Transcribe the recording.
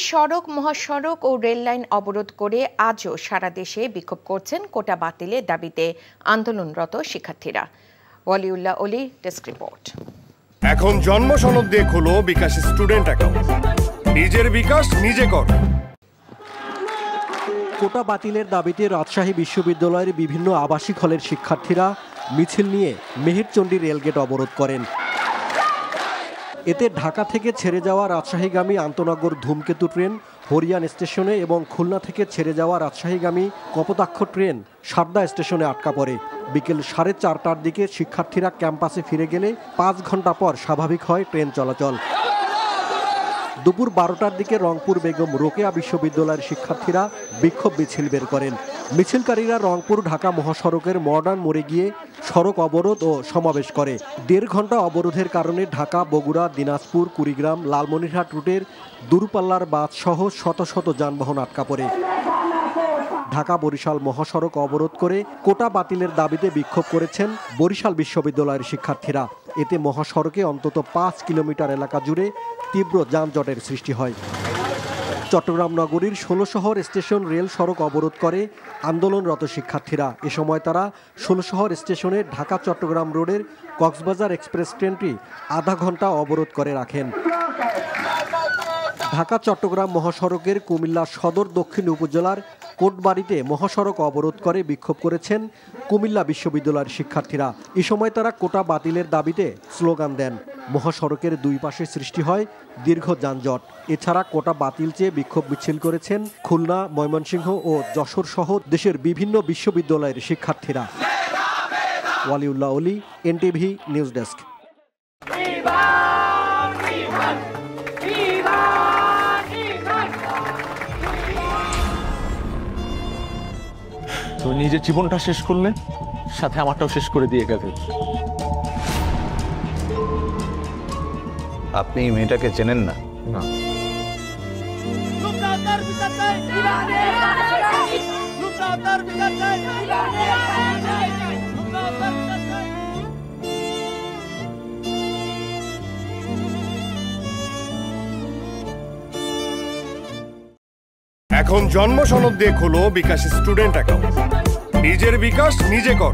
সড়ক, মহাসড়ক ও রেললাইন অবরোধ করে আজও সারা দেশে বিক্ষোভ করছেন কোটা বাতিলের দাবিতে আন্দোলনরত শিক্ষার্থীরা। ওয়ালিউল্লাহ অলি, ডেস্ক রিপোর্ট। এখন জন্ম সনদ দিয়ে খোলো বিকাশ স্টুডেন্ট অ্যাকাউন্ট। নিজের বিকাশ নিজে কর। কোটা বাতিলের দাবিতে রাজশাহী বিশ্ববিদ্যালয়ের বিভিন্ন আবাসিক হলের শিক্ষার্থীরা মিছিল নিয়ে মেহেরচণ্ডী রেলগেট অবরোধ করেন। এতে ঢাকা থেকে ছেড়ে যাওয়া রাজশাহীগামী আন্তনগর ধূমকেতু ট্রেন হরিয়ান স্টেশনে এবং খুলনা থেকে ছেড়ে যাওয়া রাজশাহীগামী কপোতাক্ষ ট্রেন সারদা স্টেশনে আটকা পড়ে। বিকেল 4:30টার দিকে শিক্ষার্থীরা ক্যাম্পাসে ফিরে গেলে 5 ঘন্টা পর স্বাভাবিক হয় ট্রেন চলাচল। দুপুর 12টার দিকে রংপুর বেগম রোকেয়া বিশ্ববিদ্যালয়ের শিক্ষার্থীরা বিক্ষোভ মিছিল বের করেন। মিছিলকারীরা রংপুর ঢাকা মহাসড়কের মডার্ন মোড়ে গিয়ে সড়ক অবরোধ ও সমাবেশ করে। 1.5 ঘন্টা অবরোধের কারণে ঢাকা, বগুড়া, দিনাজপুর, কুড়িগ্রাম, লালমনিরহাট রুটের দূরপাল্লার বাস সহ শত শত যানবাহন আটকা পড়ে। ঢাকা বরিশাল মহাসড়ক অবরোধ করে কোটা বাতিলের দাবিতে বিক্ষোভ করেছেন বরিশাল বিশ্ববিদ্যালয়ের শিক্ষার্থীরা। এতে মহাসড়কে অন্তত 5 কিলোমিটার এলাকা জুড়ে তীব্র যানজটের সৃষ্টি হয়। চট্টগ্রাম নগরীর 16 শহর স্টেশন রেল সড়ক অবরোধ করে আন্দোলনরত শিক্ষার্থীরা। এ সময় তারা 16 শহর স্টেশনে ঢাকা চট্টগ্রাম রোডের কক্সবাজার এক্সপ্রেস ট্রেনটি আধা ঘন্টা অবরোধ করে রাখেন। ঢাকা চট্টগ্রাম মহাসড়কের কুমিল্লা সদর দক্ষিণ উপজেলার কোটবাড়িতে মহাসড়ক অবরোধ করে বিক্ষোভ করেছেন কুমিল্লা বিশ্ববিদ্যালয়ের শিক্ষার্থীরা। এ সময় তারা কোটা বাতিলের দাবিতে স্লোগান দেন। মহাসড়কের দুই পাশে সৃষ্টি হয় দীর্ঘ যানজট। এছাড়া কোটা বাতিল চেয়ে বিক্ষোভ মিছিল করেছেন খুলনা, ময়মনসিংহ ও যশোর সহ দেশের বিভিন্ন বিশ্ববিদ্যালয়ের শিক্ষার্থীরা। ওয়ালিউল্লাহ অলি, এনটিভি নিউজ ডেস্ক। তুমি নিজের জীবনটা শেষ করলে, সাথে আমারটাও শেষ করে দিয়ে গেলে। আপনি এই মেয়েটাকে চেনেন না? না। এখন জন্ম সনদ দিয়ে খোলো বিকাশ স্টুডেন্ট অ্যাকাউন্ট। নিজের বিকাশ নিজে কর।